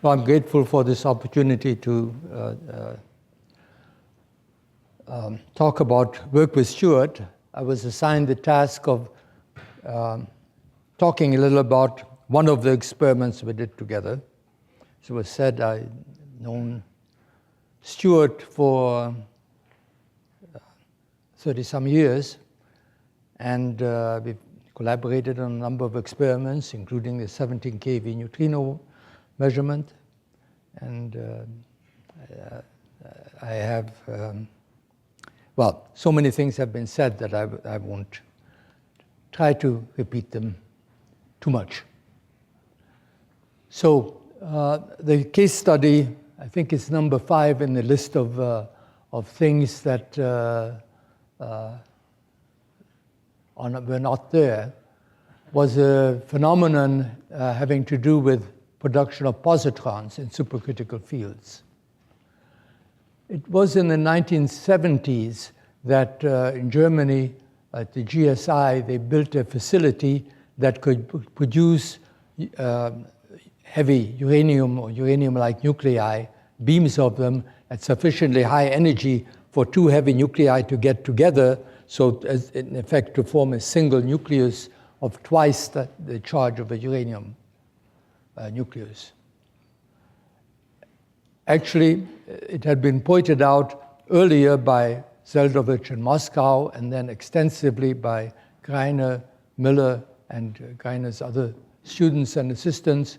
Well, I'm grateful for this opportunity to talk about work with Stuart. I was assigned the task of talking a little about one of the experiments we did together. As it was said, I've known Stuart for 30-some years, and we've collaborated on a number of experiments, including the 17 keV neutrino measurement. And I have, well, so many things have been said that I won't try to repeat them too much. So the case study, I think it's number 5 in the list of things that were not there, was a phenomenon having to do with production of positrons in supercritical fields. It was in the 1970s that in Germany, at the GSI, they built a facility that could produce heavy uranium or uranium-like nuclei, beams of them at sufficiently high energy for 2 heavy nuclei to get together, so as in effect to form a single nucleus of twice the charge of a uranium nucleus. Actually, it had been pointed out earlier by Zeldovich in Moscow, and then extensively by Greiner, Miller, and Greiner's other students and assistants,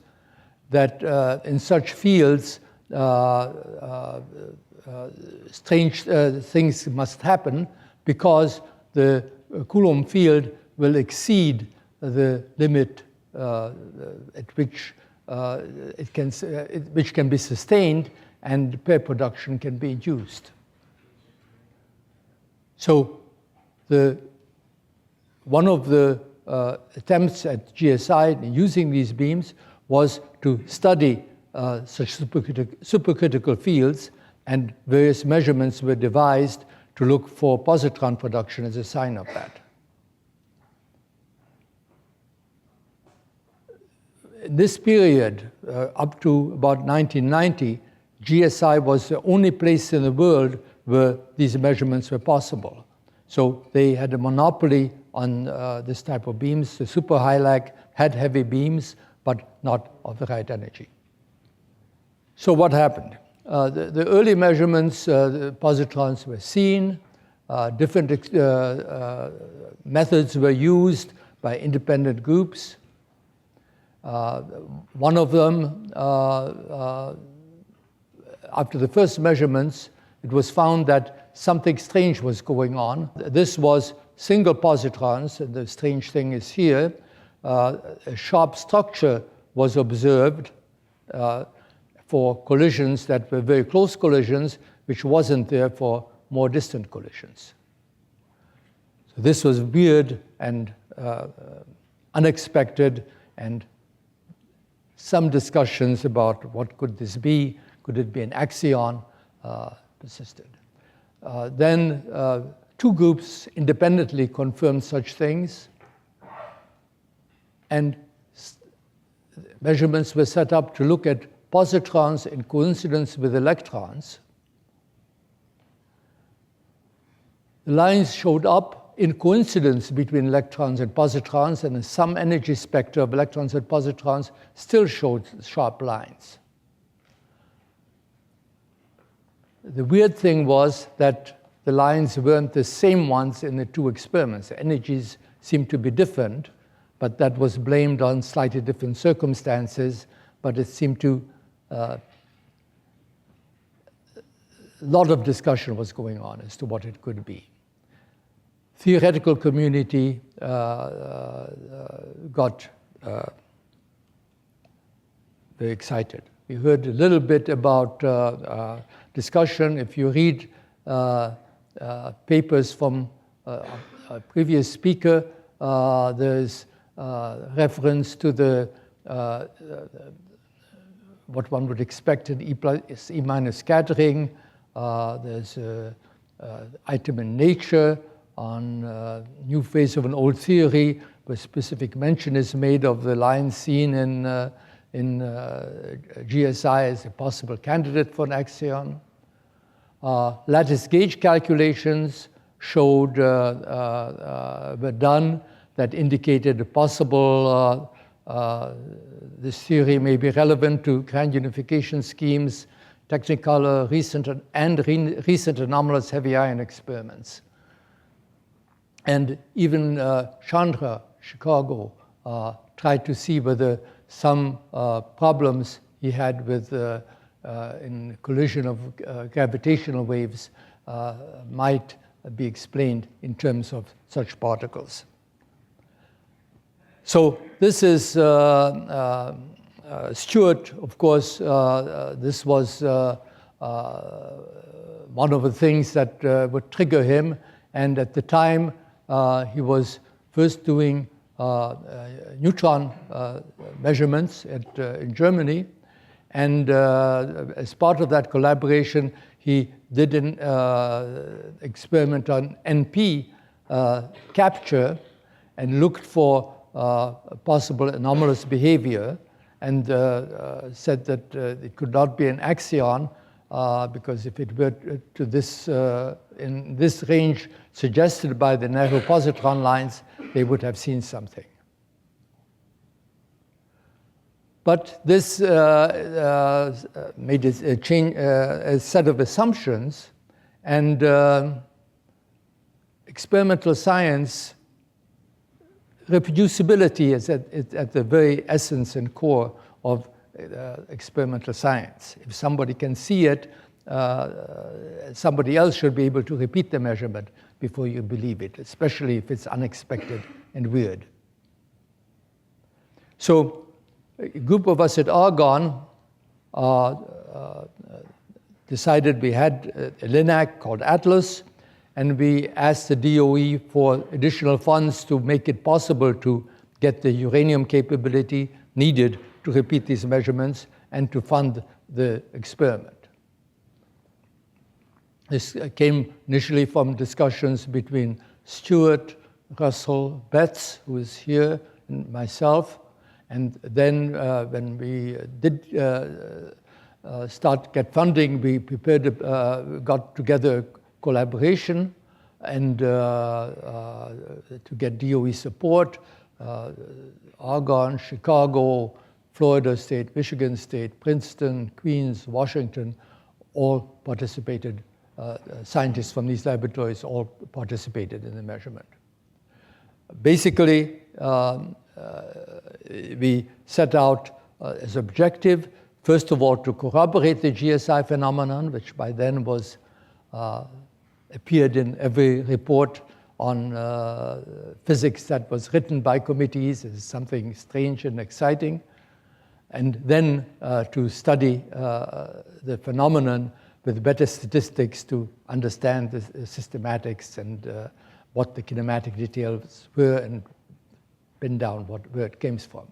that in such fields, strange things must happen because the Coulomb field will exceed the limit at which which can be sustained and pair production can be induced. So one of the attempts at GSI in using these beams was to study such supercritical fields, and various measurements were devised to look for positron production as a sign of that. In this period, up to about 1990, GSI was the only place in the world where these measurements were possible. So they had a monopoly on this type of beams. The super HILAC had heavy beams, but not of the right energy. So what happened? The early measurements, the positrons were seen. Different methods were used by independent groups. One of them, after the first measurements, it was found that something strange was going on. This was single positrons, and the strange thing is here. A sharp structure was observed for collisions that were very close collisions, which wasn't there for more distant collisions. So this was weird and unexpected, and some discussions about what could this be. Could it be an axion? Persisted. Then 2 groups independently confirmed such things, and measurements were set up to look at positrons in coincidence with electrons. The lines showed up in coincidence between electrons and positrons, and some energy spectra of electrons and positrons still showed sharp lines. The weird thing was that the lines weren't the same ones in the 2 experiments. The energies seemed to be different, but that was blamed on slightly different circumstances, but it seemed to a lot of discussion was going on as to what it could be. Theoretical community got very excited. We heard a little bit about discussion. If you read papers from a previous speaker, there's reference to the what one would expect in E- scattering. There's an item in Nature on new phase of an old theory, where specific mention is made of the lines seen in in GSI as a possible candidate for an axion. Lattice gauge calculations showed, were done that indicated a possible, this theory may be relevant to grand unification schemes, Technicolor, recent anomalous heavy ion experiments. And even Chandra, Chicago, tried to see whether some problems he had with in collision of gravitational waves might be explained in terms of such particles. So this is Stewart, of course. This was one of the things that would trigger him. And at the time, he was first doing neutron measurements in Germany. And as part of that collaboration, he did an experiment on NP capture and looked for possible anomalous behavior, and said that it could not be an axion because if it were to this in this range suggested by the narrow positron lines, they would have seen something. But this made a change, a set of assumptions, and experimental science reproducibility is at the very essence and core of experimental science. If somebody can see it, somebody else should be able to repeat the measurement before you believe it, especially if it's unexpected and weird. So a group of us at Argonne decided we had a LINAC called Atlas, and we asked the DOE for additional funds to make it possible to get the uranium capability needed to repeat these measurements and to fund the experiment. This came initially from discussions between Stewart, Russell, Betts, who is here, and myself. And then when we did get funding, we got together collaboration and to get DOE support. Argonne, Chicago, Florida State, Michigan State, Princeton, Queens, Washington, all participated. Scientists from these laboratories all participated in the measurement. Basically, we set out as objective, first of all, to corroborate the GSI phenomenon, which by then was appeared in every report on physics that was written by committees as something strange and exciting, and then to study the phenomenon with better statistics to understand the systematics and what the kinematic details were and pin down where it came from.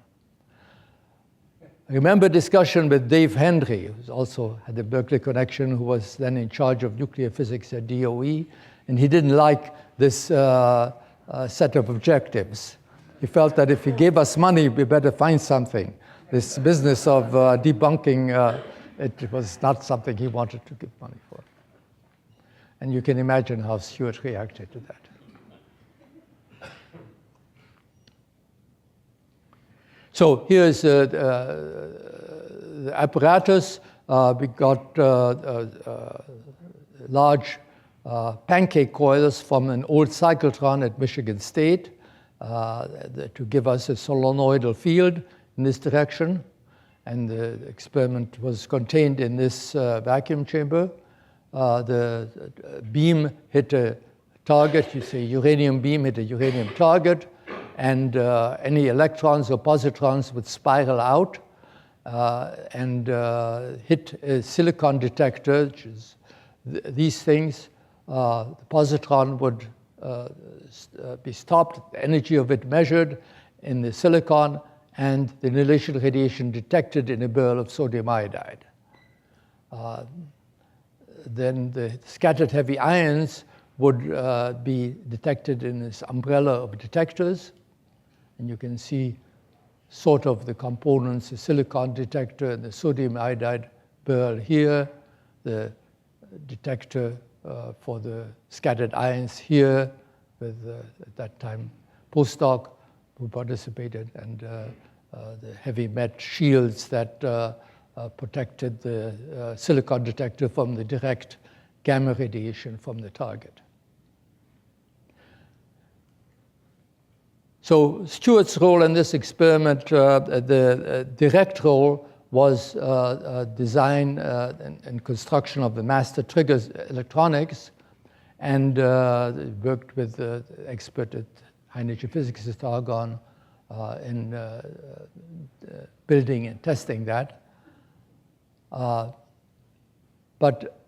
I remember discussion with Dave Henry, who also had the Berkeley connection, who was then in charge of nuclear physics at DOE, and he didn't like this set of objectives. He felt that if he gave us money, we better find something. This business of debunking, it was not something he wanted to give money for. And you can imagine how Stewart reacted to that. So here's the apparatus. We got large pancake coils from an old cyclotron at Michigan State to give us a solenoidal field in this direction. And the experiment was contained in this vacuum chamber. The beam hit a target. You say uranium beam hit a uranium target. And any electrons or positrons would spiral out and hit a silicon detector, which is these things. The positron would be stopped, the energy of it measured in the silicon, and the nihilation radiation detected in a barrel of sodium iodide. Then the scattered heavy ions would be detected in this umbrella of detectors. And you can see sort of the components, the silicon detector and the sodium iodide pearl here, the detector for the scattered ions here, with at that time postdoc who participated, and the heavy met shields that protected the silicon detector from the direct gamma radiation from the target. So Stewart's role in this experiment, the direct role was design and construction of the master triggers electronics, and worked with the expert at high energy physics at Argonne in building and testing that. But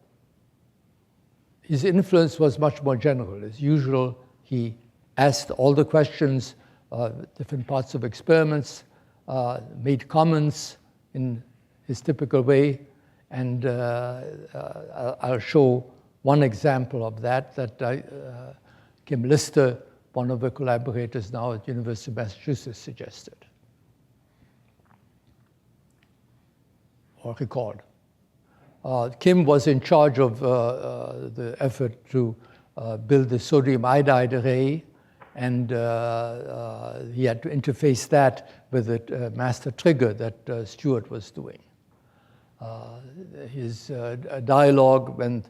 his influence was much more general. As usual, he asked all the questions, different parts of experiments, made comments in his typical way, and I'll show one example of that Kim Lister, one of the collaborators now at University of Massachusetts, suggested or recalled. Kim was in charge of the effort to build the sodium iodide array, and he had to interface that with the master trigger that Stewart was doing. His dialogue went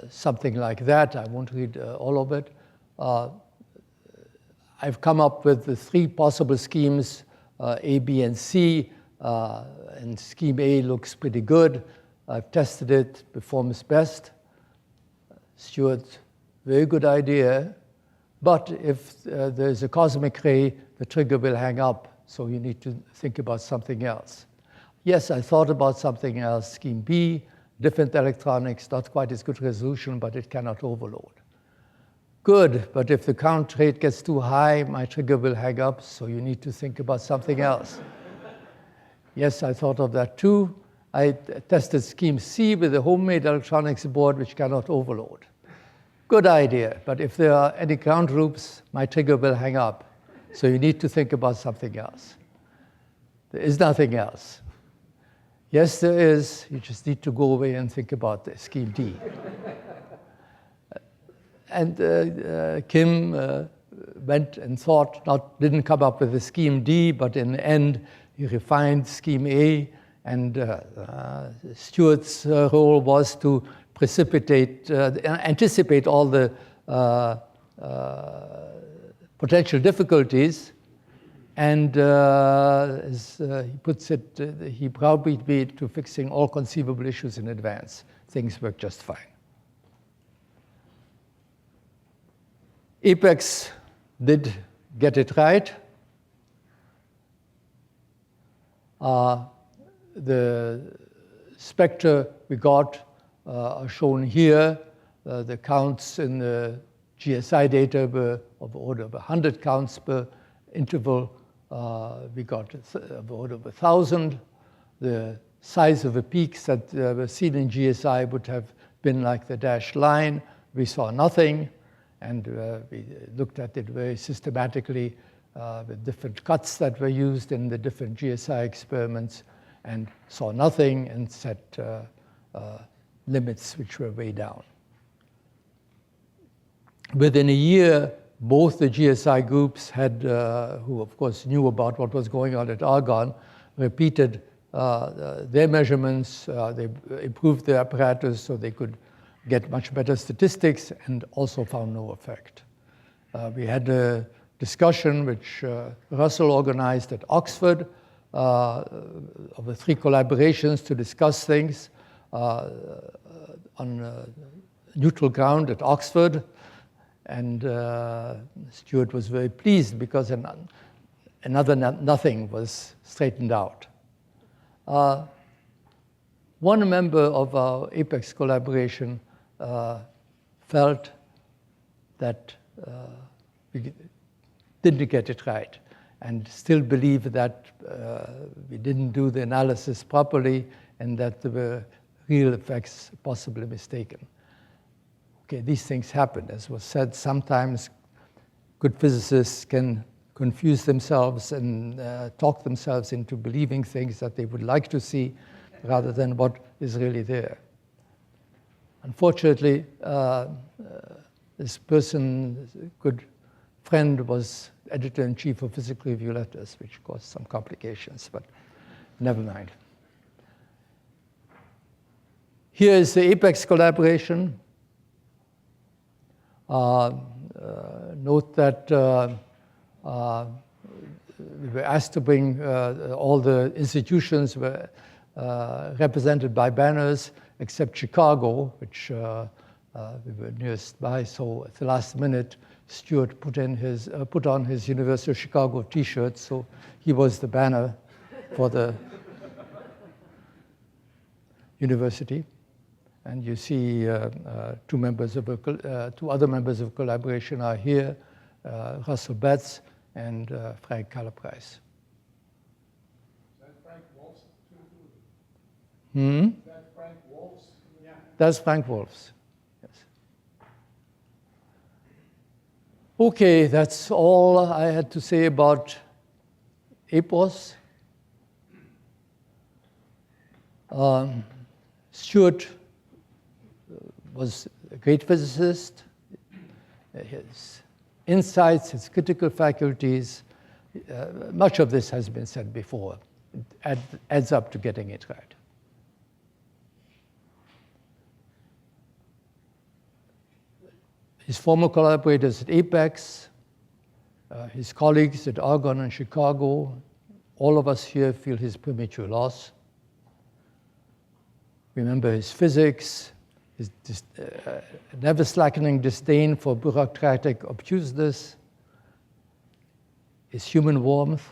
something like that. I won't read all of it. I've come up with the three possible schemes, A, B, and C, and scheme A looks pretty good. I've tested it, performs best. Stewart, very good idea, but if there's a cosmic ray, the trigger will hang up, so you need to think about something else. Yes, I thought about something else, scheme B, different electronics, not quite as good resolution, but it cannot overload. Good, but if the count rate gets too high, my trigger will hang up, so you need to think about something else. Yes, I thought of that too. I tested scheme C with a homemade electronics board which cannot overload. Good idea, but if there are any ground loops, my trigger will hang up, so you need to think about something else. There is nothing else. Yes, there is. You just need to go away and think about the scheme D. And Kim went and thought, didn't come up with a scheme D, but in the end, he refined scheme A, and Stewart's role was to anticipate all the potential difficulties, and as he puts it, he probably beat to fixing all conceivable issues in advance. Things worked just fine. Apex did get it right. The spectra we got are shown here. The counts in the GSI data were of the order of 100 counts per interval. We got of the order of 1,000. The size of the peaks that were seen in GSI would have been like the dashed line. We saw nothing, and we looked at it very systematically with different cuts that were used in the different GSI experiments, and saw nothing and set limits which were way down. Within a year, both the GSI groups had, who of course knew about what was going on at Argonne, repeated their measurements. They improved their apparatus so they could get much better statistics, and also found no effect. We had a discussion which Russell organized at Oxford of the three collaborations to discuss things on neutral ground at Oxford. And Stewart was very pleased because another nothing was straightened out. One member of our APEX collaboration felt that we didn't get it right, and still believe that we didn't do the analysis properly and that there were real effects possibly mistaken. Okay, these things happen. As was said, sometimes good physicists can confuse themselves and talk themselves into believing things that they would like to see rather than what is really there. Unfortunately, this person, a good friend, was editor-in-chief of Physical Review Letters, which caused some complications, but never mind. Here is the APEX collaboration. Note that we were asked to bring all the institutions were represented by banners, except Chicago, which we were nearest by. So at the last minute, Stuart put on his University of Chicago T-shirt, so he was the banner for the university. And you see two other members of collaboration are here, Russell Betts and Frank Calaprise. Is that Frank Wolf's too? Hmm? Is that Frank Wolf's? Yeah. That's Frank Wolf's, yes. Okay, that's all I had to say about APOS. Stuart was a great physicist. His insights, his critical faculties, much of this has been said before. It adds up to getting it right. His former collaborators at APEX, his colleagues at Argonne and Chicago, all of us here feel his premature loss. Remember his physics, his never slackening disdain for bureaucratic obtuseness, his human warmth,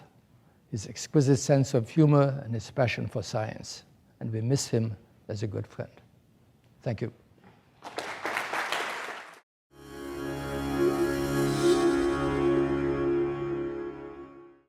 his exquisite sense of humor, and his passion for science. And we miss him as a good friend. Thank you.